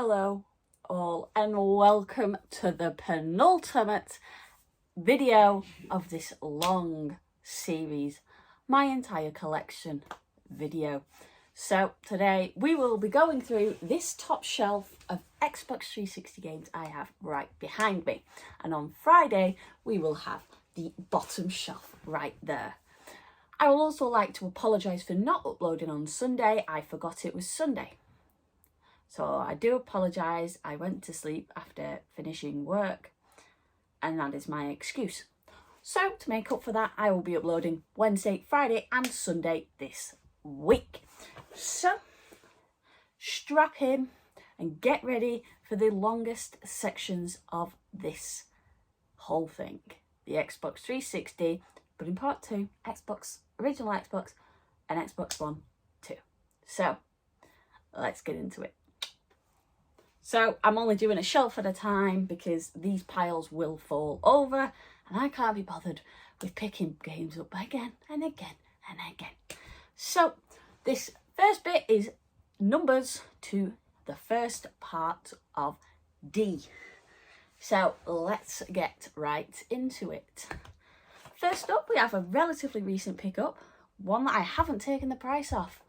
Hello all and welcome to the penultimate video of this long series, my entire collection video. So today we will be going through this top shelf of Xbox 360 games I have right behind me, and on Friday we will have the bottom shelf right there. I will also like to apologise for not uploading on Sunday. I forgot it was Sunday. So I do apologise. I went to sleep after finishing work and that is my excuse. So to make up for that, I will be uploading Wednesday, Friday and Sunday this week. So strap in and get ready for the longest sections of this whole thing. The Xbox 360, but in part 2, original Xbox and Xbox One 2. So let's get into it. So I'm only doing a shelf at a time because these piles will fall over and I can't be bothered with picking games up again and again and again. So this first bit is numbers to the first part of D. So let's get right into it. First up, we have a relatively recent pickup, one that I haven't taken the price off.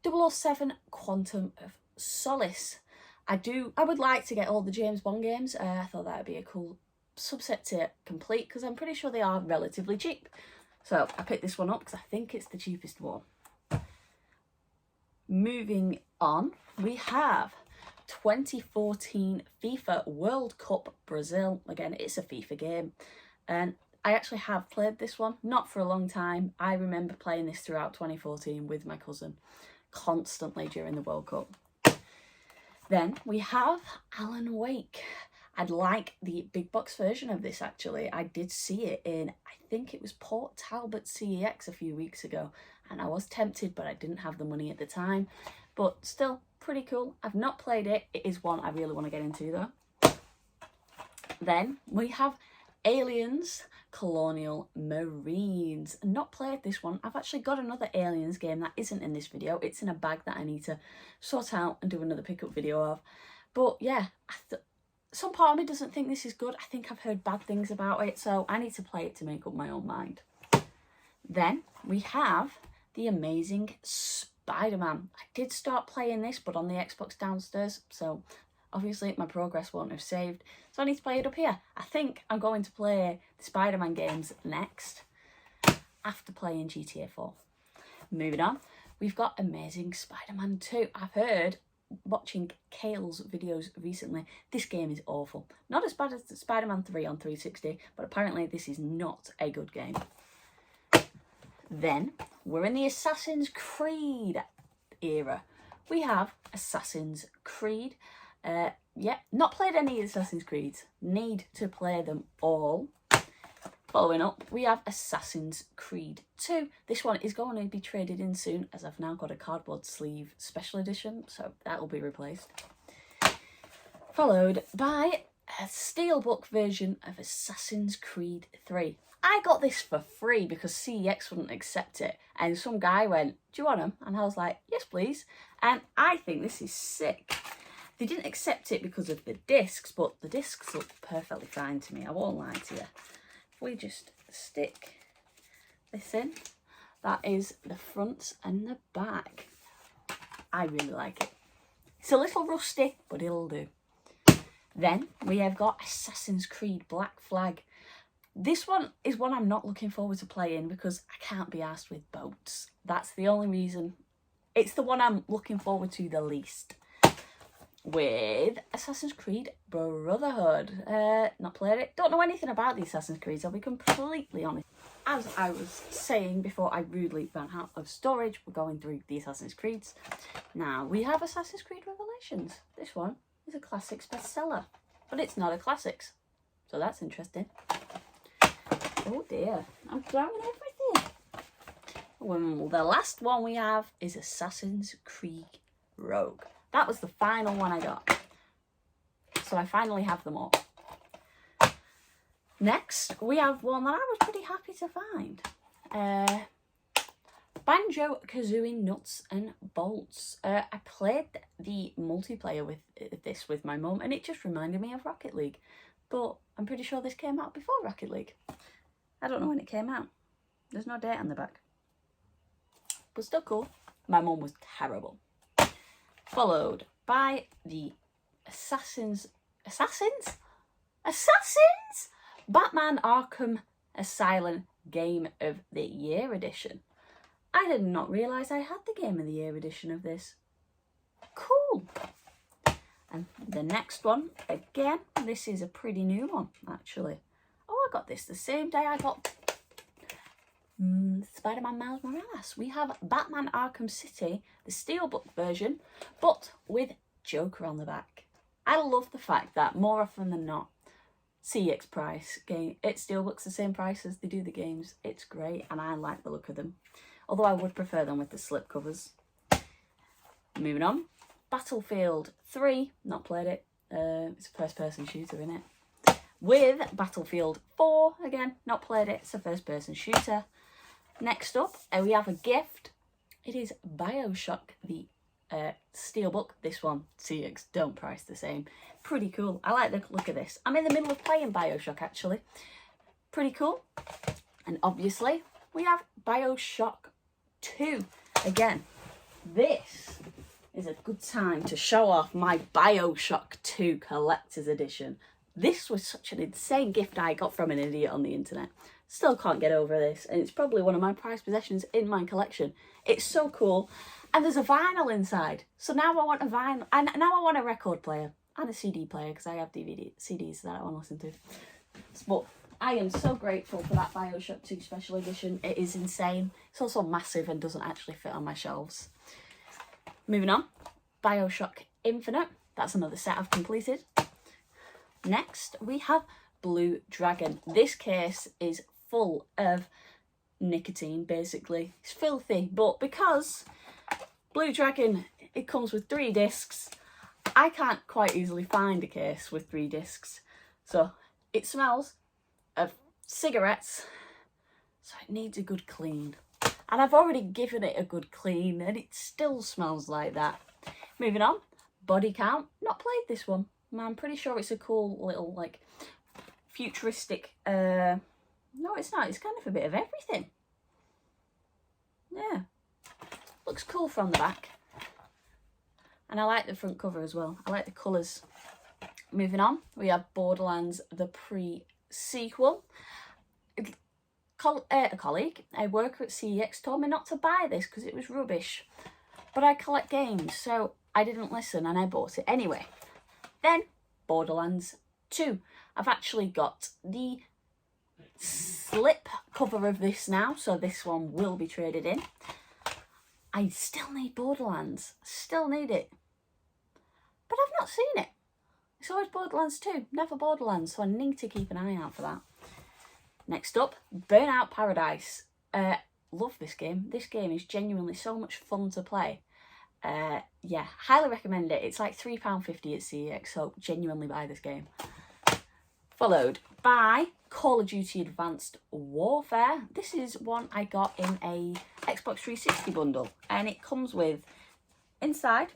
007 Quantum of Solace. I would like to get all the James Bond games. I thought that would be a cool subset to complete because I'm pretty sure they are relatively cheap. So I picked this one up because I think it's the cheapest one. Moving on, we have 2014 FIFA World Cup Brazil. Again, it's a FIFA game. And I actually have played this one, not for a long time. I remember playing this throughout 2014 with my cousin constantly during the World Cup. Then we have Alan Wake. I'd like the big box version of this actually. I did see it in, I think it was Port Talbot CEX a few weeks ago, and I was tempted but I didn't have the money at the time. But still pretty cool. I've not played it. It is one I really want to get into though. Then we have Aliens Colonial Marines. Not played this one. I've actually got another Aliens game that isn't in this video. It's in a bag that I need to sort out and do another pickup video of. But yeah, some part of me doesn't think this is good. I think I've heard bad things about it, so I need to play it to make up my own mind. Then we have The Amazing Spider-Man. I did start playing this, but on the Xbox downstairs, so obviously my progress won't have saved, so I need to play it up here. I think I'm going to play the Spider-Man games next, after playing GTA 4. Moving on, we've got Amazing Spider-Man 2. I've heard, watching Kale's videos recently, this game is awful. Not as bad as the Spider-Man 3 on 360, but apparently this is not a good game. Then, we're in the Assassin's Creed era. We have Assassin's Creed. Yeah, not played any Assassin's Creeds. Need to play them all. Following up, we have Assassin's Creed 2. This one is going to be traded in soon as I've now got a cardboard sleeve special edition, so that will be replaced. Followed by a steelbook version of Assassin's Creed 3. I got this for free because CEX wouldn't accept it, and some guy went, "Do you want them?" And I was like, "Yes, please." And I think this is sick. They didn't accept it because of the discs, but the discs look perfectly fine to me. I won't lie to you. If we just stick this in, that is the front and the back. I really like it. It's a little rusty, but it'll do. Then we have got Assassin's Creed Black Flag. This one is one I'm not looking forward to playing because I can't be arsed with boats. That's the only reason. It's the one I'm looking forward to the least. With Assassin's Creed Brotherhood. Not played it. Don't know anything about the Assassin's Creeds, I'll be completely honest. As I was saying before I rudely ran out of storage, we're going through the Assassin's Creeds. Now, we have Assassin's Creed Revelations. This one is a classics bestseller, but it's not a classics, so that's interesting. Oh dear, I'm throwing everything. Well, the last one we have is Assassin's Creed Rogue. That was the final one I got. So I finally have them all. Next, we have one that I was pretty happy to find. Banjo-Kazooie Nuts and Bolts. I played the multiplayer with this with my mum, and it just reminded me of Rocket League. But I'm pretty sure this came out before Rocket League. I don't know when it came out. There's no date on the back. But still cool. My mum was terrible. Followed by the Assassins? Batman Arkham Asylum Game of the Year edition. I did not realise I had the Game of the Year edition of this. Cool. And the next one, again, this is a pretty new one, actually. Oh, I got this the same day I got Spider-Man Miles Morales. We have Batman Arkham City, the Steelbook version, but with Joker on the back. I love the fact that more often than not, CX price game, it Steelbook's the same price as they do the games. It's great, and I like the look of them. Although I would prefer them with the slip covers. Moving on, Battlefield 3, not played it. It's a first-person shooter, isn't it? With Battlefield 4, again, not played it. It's a first-person shooter. Next up, we have a gift. It is Bioshock, the Steelbook. This one, CX, don't price the same. Pretty cool. I like the look of this. I'm in the middle of playing Bioshock, actually. Pretty cool. And obviously, we have Bioshock 2. Again, this is a good time to show off my Bioshock 2 Collector's Edition. This was such an insane gift I got from an idiot on the internet. Still can't get over this, and it's probably one of my prized possessions in my collection. It's so cool, and there's a vinyl inside. So now I want a vinyl, and now I want a record player and a CD player because I have CDs that I want to listen to. But I am so grateful for that Bioshock 2 Special Edition. It is insane. It's also massive and doesn't actually fit on my shelves. Moving on, Bioshock Infinite. That's another set I've completed. Next, we have Blue Dragon. This case is full of nicotine, basically. It's filthy, but because Blue Dragon, it comes with 3 discs, I can't quite easily find a case with 3 discs. So it smells of cigarettes, so it needs a good clean. And I've already given it a good clean, and it still smells like that. Moving on, Body Count. Not played this one. I'm pretty sure it's a cool little, like, futuristic... No, it's not. It's kind of a bit of everything. Yeah. Looks cool from the back. And I like the front cover as well. I like the colours. Moving on, we have Borderlands, the pre-sequel. A colleague, a worker at CEX, told me not to buy this because it was rubbish. But I collect games, so I didn't listen and I bought it anyway. Then, Borderlands 2. I've actually got the slip cover of this now, so this one will be traded in. I still need Borderlands. Still need it. But I've not seen it. It's always Borderlands 2, never Borderlands, so I need to keep an eye out for that. Next up, Burnout Paradise. Love this game. This game is genuinely so much fun to play. Yeah, highly recommend it. It's like £3.50 at CEX, so genuinely buy this game. Followed by Call of Duty Advanced Warfare. This is one I got in a Xbox 360 bundle, and it comes with, inside,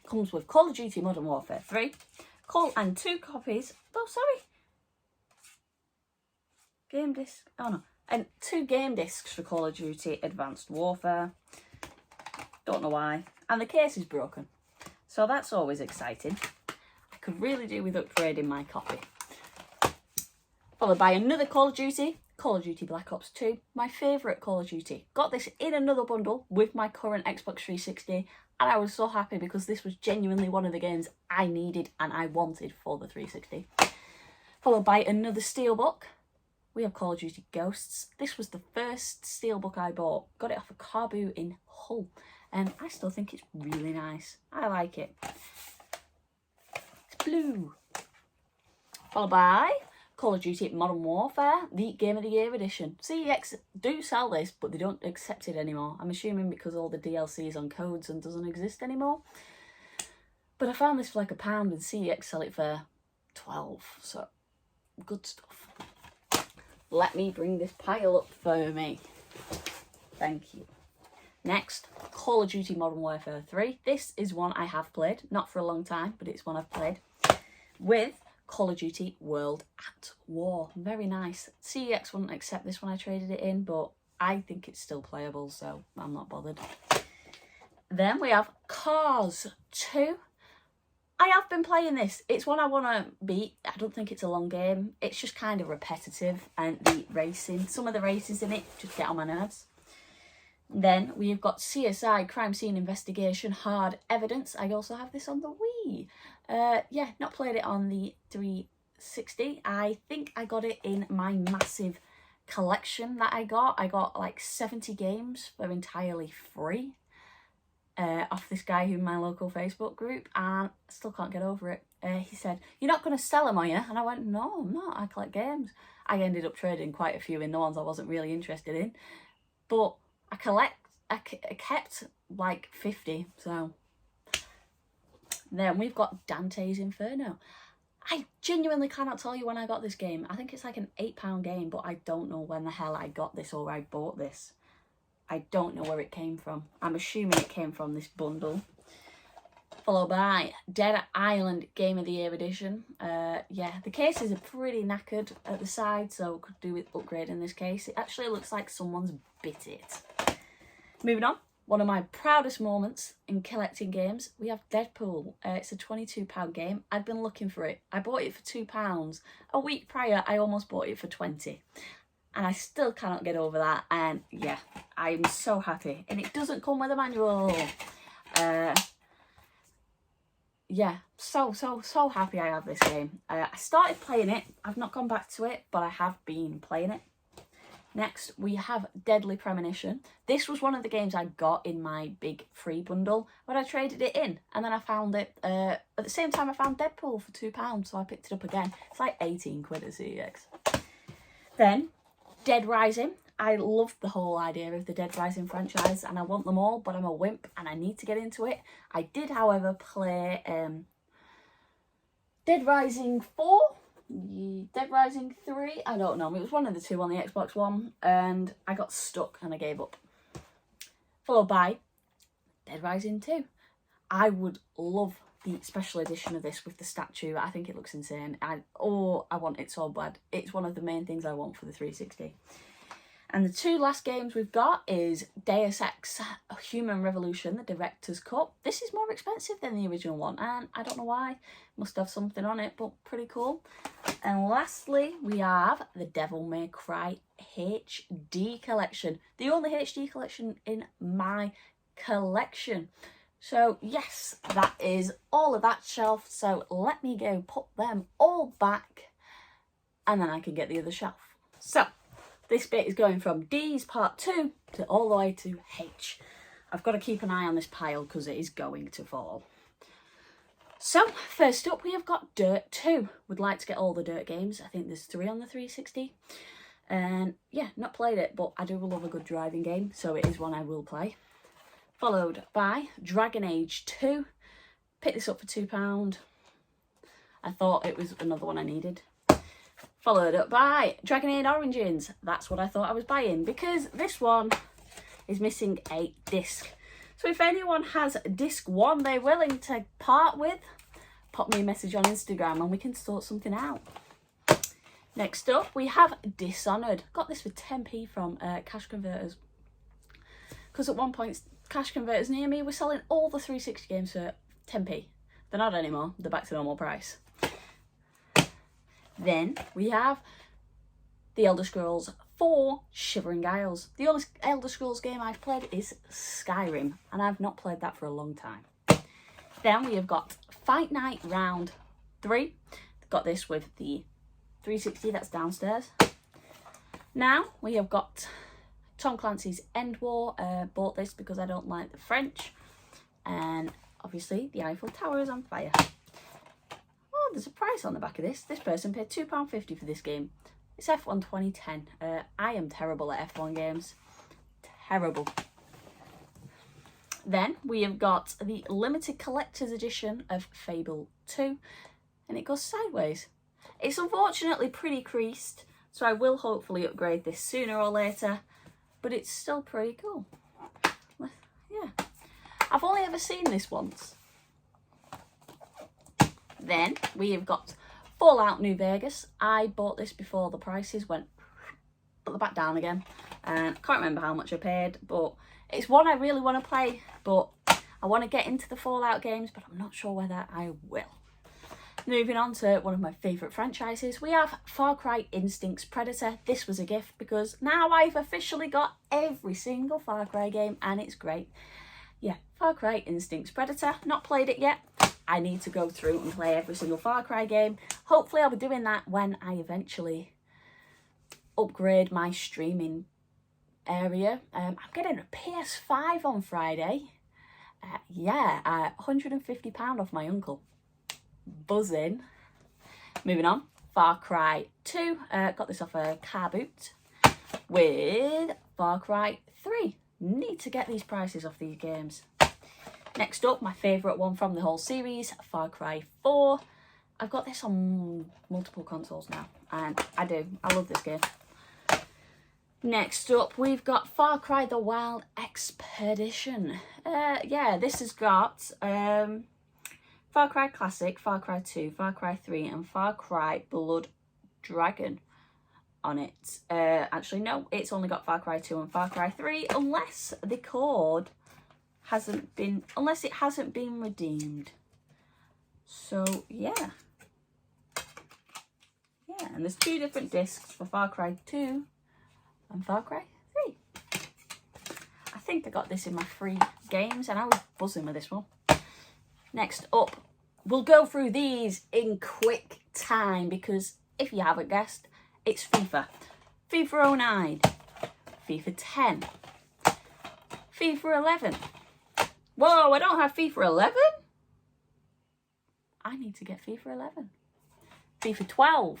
comes with Call of Duty Modern Warfare 3, and 2 copies, oh sorry, game disc, oh no, and 2 game discs for Call of Duty Advanced Warfare. Don't know why. And the case is broken, so that's always exciting. I could really do with upgrading my copy. Followed by another Call of Duty Black Ops 2, my favourite Call of Duty. Got this in another bundle with my current Xbox 360, and I was so happy because this was genuinely one of the games I needed and I wanted for the 360. Followed by another Steelbook. We have Call of Duty Ghosts. This was the first Steelbook I bought. Got it off a Carbu in Hull, and I still think it's really nice. I like it. It's blue. Followed by Call of Duty Modern Warfare, the Game of the Year edition. CEX do sell this, but they don't accept it anymore. I'm assuming because all the DLC is on codes and doesn't exist anymore. But I found this for like £1 and CEX sell it for 12, so good stuff. Let me bring this pile up for me. Thank you. Next, Call of Duty Modern Warfare 3. This is one I have played, not for a long time, but it's one I've played, with Call of Duty World at War. Very nice. CEX wouldn't accept this when I traded it in, but I think it's still playable, so I'm not bothered. Then we have Cars 2. I have been playing this. It's one I want to beat. I don't think it's a long game. It's just kind of repetitive, and the racing, some of the races in it just get on my nerves. Then we've got CSI Crime Scene Investigation Hard Evidence. I also have this on the Wii. Yeah, not played it on the 360. I think I got it in my massive collection that I got. I got like 70 games for entirely free off this guy who in my local Facebook group, and I still can't get over it. He said, "You're not going to sell them, are you?" And I went, "No, I'm not. I collect games." I ended up trading quite a few in the ones I wasn't really interested in, but I kept like 50, so. Then we've got Dante's Inferno. I genuinely cannot tell you when I got this game. I think it's like an £8 game, but I don't know when the hell I got this or I bought this. I don't know where it came from. I'm assuming it came from this bundle. Followed by Dead Island Game of the Year Edition. Yeah, the cases are pretty knackered at the side, so could do with upgrading this case. It actually looks like someone's bit it. Moving on, one of my proudest moments in collecting games, we have Deadpool. It's a £22 game. I've been looking for it. I bought it for £2. A week prior, I almost bought it for 20. And I still cannot get over that. And yeah, I'm so happy. And it doesn't come with a manual. Yeah, so happy I have this game. I started playing it. I've not gone back to it, but I have been playing it. Next, we have Deadly Premonition. This was one of the games I got in my big free bundle, but I traded it in, and then I found it, at the same time I found Deadpool for £2, so I picked it up again. It's like 18 quid at CEX. Then, Dead Rising. I love the whole idea of the Dead Rising franchise, and I want them all, but I'm a wimp, and I need to get into it. I did, however, play Dead Rising 4, Dead Rising 3, I don't know. It was one of the two on the Xbox One, and I got stuck and I gave up. Followed by Dead Rising 2. I would love the special edition of this with the statue. I think it looks insane. I want it so bad. It's one of the main things I want for the 360. And the two last games we've got is Deus Ex Human Revolution, the Director's Cut. This is more expensive than the original one, and I don't know why. Must have something on it, but pretty cool. And lastly, we have the Devil May Cry HD collection. The only HD collection in my collection. So yes, that is all of that shelf. So let me go put them all back, and then I can get the other shelf. So this bit is going from D's part 2 to all the way to H. I've got to keep an eye on this pile because it is going to fall. So, first up we have got Dirt 2. Would like to get all the Dirt games. I think there's 3 on the 360. And yeah, not played it, but I do love a good driving game, so it is one I will play. Followed by Dragon Age 2. Picked this up for £2. I thought it was another one I needed. Followed up by Dragon Age Origins. That's what I thought I was buying, because this one is missing a disc. So if anyone has disc 1 they're willing to part with, pop me a message on Instagram and we can sort something out. Next up we have Dishonored. Got this for 10p from Cash Converters. Because at one point Cash Converters near me were selling all the 360 games for 10p. They're not anymore, they're back to normal price. Then we have The Elder Scrolls 4 Shivering Isles. The only Elder Scrolls game I've played is Skyrim, and I've not played that for a long time. Then we have got Fight Night Round 3. Got this with the 360 that's downstairs. Now we have got Tom Clancy's End War. Bought this because I don't like the French. And obviously the Eiffel Tower is on fire. There's a price on the back of this. This person paid £2.50 for this game. It's F1 2010. I am terrible at F1 games. Terrible. Then we have got the limited collector's edition of Fable 2. And it goes sideways. It's unfortunately pretty creased, so I will hopefully upgrade this sooner or later. But it's still pretty cool. only ever seen this once. Then we have got Fallout New Vegas. I bought this before the prices went back down again. I can't remember how much I paid, but it's one I really want to play. But I want to get into the Fallout games, but I'm not sure whether I will. Moving on to one of my favourite franchises, we have Far Cry Instincts Predator. This was a gift because now I've officially got every single Far Cry game and it's great. Yeah, Far Cry Instincts Predator. Not played it yet. I need to go through and play every single Far Cry game. Hopefully I'll be doing that when I eventually upgrade my streaming area. I'm getting a PS5 on Friday. £150 off my uncle. Buzzing. Moving on, Far Cry 2. Got this off a car boot with Far Cry 3. Need to get these prices off these games. Next up, my favourite one from the whole series, Far Cry 4. I've got this on multiple consoles now, and I love this game. Next up, we've got Far Cry The Wild Expedition. This has got Far Cry Classic, Far Cry 2, Far Cry 3 and Far Cry Blood Dragon on it. Actually, no, it's only got Far Cry 2 and Far Cry 3 unless the code hasn't been redeemed. So, yeah, and there's 2 different discs for Far Cry 2 and Far Cry 3. I think I got this in my free games and I was buzzing with this one. Next up, we'll go through these in quick time because if you haven't guessed, it's FIFA. FIFA 09, FIFA 10, FIFA 11. Whoa, I don't have FIFA 11? I need to get FIFA 11. FIFA 12,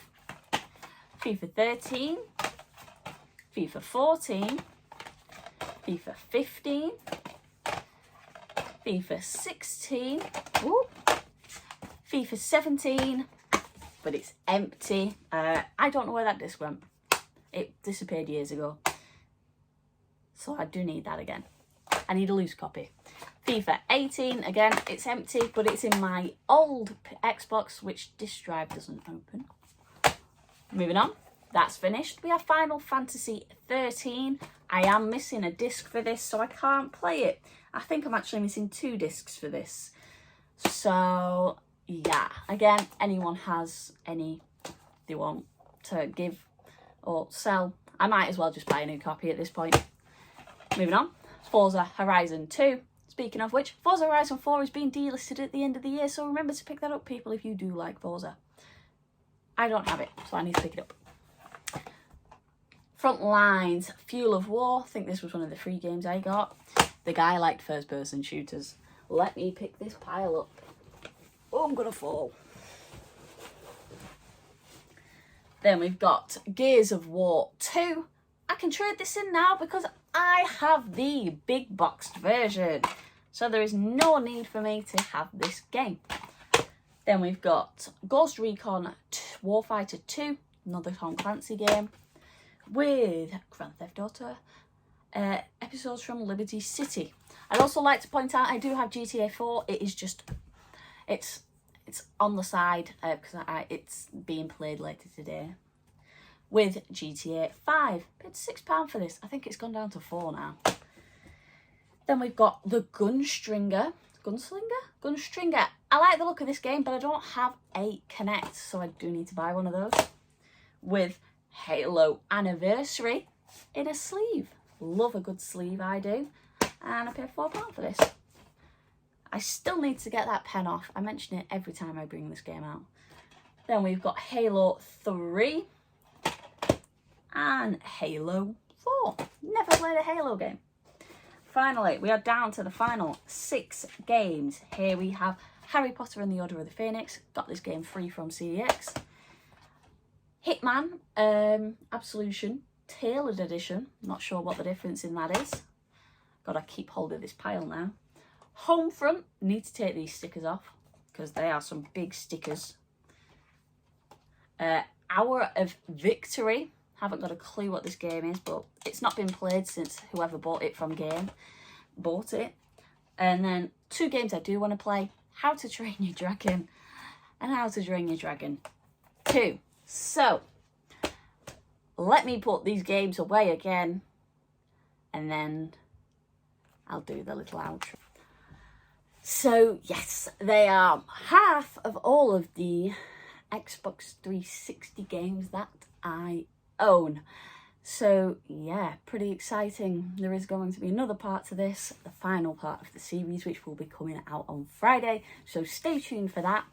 FIFA 13, FIFA 14, FIFA 15, FIFA 16, ooh, FIFA 17, but it's empty. I don't know where that disc went. It disappeared years ago. So I do need that again. I need a loose copy. FIFA 18, again, it's empty, but it's in my old Xbox, which disc drive doesn't open. Moving on, that's finished. We have Final Fantasy 13. I am missing a disc for this, so I can't play it. I think I'm actually missing 2 discs for this. So, yeah. Again, anyone has any they want to give or sell, I might as well just buy a new copy at this point. Moving on, Forza Horizon 2. Speaking of which, Forza Horizon 4 is being delisted at the end of the year, so remember to pick that up, people, if you do like Forza. I don't have it, so I need to pick it up. Front Lines, Fuel of War. I think this was one of the free games I got. The guy liked first-person shooters. Let me pick this pile up. Oh, I'm gonna fall. Then we've got Gears of War 2. I can trade this in now because I have the big boxed version. So there is no need for me to have this game. Then we've got Ghost Recon Warfighter 2, another Tom Clancy game, with Grand Theft Auto episodes from Liberty City. I'd also like to point out I do have GTA 4. It is just, it's on the side because it's being played later today. With GTA 5. Paid £6 for this. I think it's gone down to 4 now. Then we've got the Gunslinger. I like the look of this game, but I don't have a Kinect, so I do need to buy one of those. With Halo Anniversary in a sleeve. Love a good sleeve, I do. And I paid £4 for this. I still need to get that pen off. I mention it every time I bring this game out. Then we've got Halo 3 and Halo 4. Never played a Halo game. Finally, we are down to the final 6 games. Here we have Harry Potter and the Order of the Phoenix. Got this game free from CEX. Hitman, Absolution, Tailored Edition. Not sure what the difference in that is. Gotta keep hold of this pile now. Homefront, need to take these stickers off because they are some big stickers. Hour of Victory. Haven't got a clue what this game is, but it's not been played since whoever bought it from game bought it. And then 2 games I do want to play, How to Train Your Dragon and How to Train Your Dragon 2. So, let me put these games away again, and then I'll do the little outro. So, yes, they are half of all of the Xbox 360 games that I own. So, yeah, pretty exciting. There is going to be another part to this, the final part of the series, which will be coming out on Friday. So, stay tuned for that.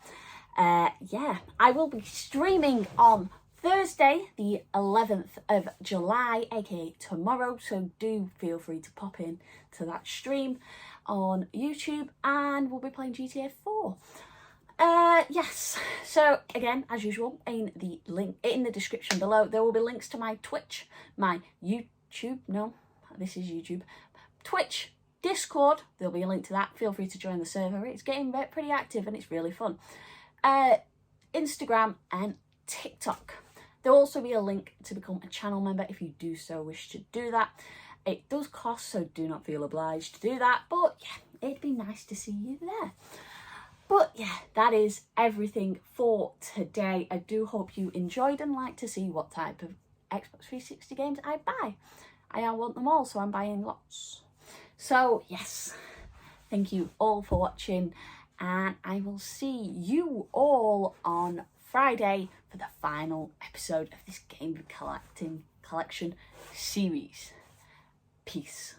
Yeah, I will be streaming on Thursday, the 11th of July, aka tomorrow, so do feel free to pop in to that stream on YouTube, and we'll be playing GTA 4. Yes, so again, as usual, in the description below, there will be links to my Twitch, my YouTube, no, this is YouTube, Twitch, Discord, there'll be a link to that. Feel free to join the server. It's getting pretty active and it's really fun. Instagram and TikTok. There'll also be a link to become a channel member if you do so wish to do that. It does cost, so do not feel obliged to do that, but yeah, it'd be nice to see you there. But yeah, that is everything for today. I do hope you enjoyed and like to see what type of Xbox 360 games I buy. I want them all, so I'm buying lots. So yes, thank you all for watching, and I will see you all on Friday for the final episode of this game collection series. Peace.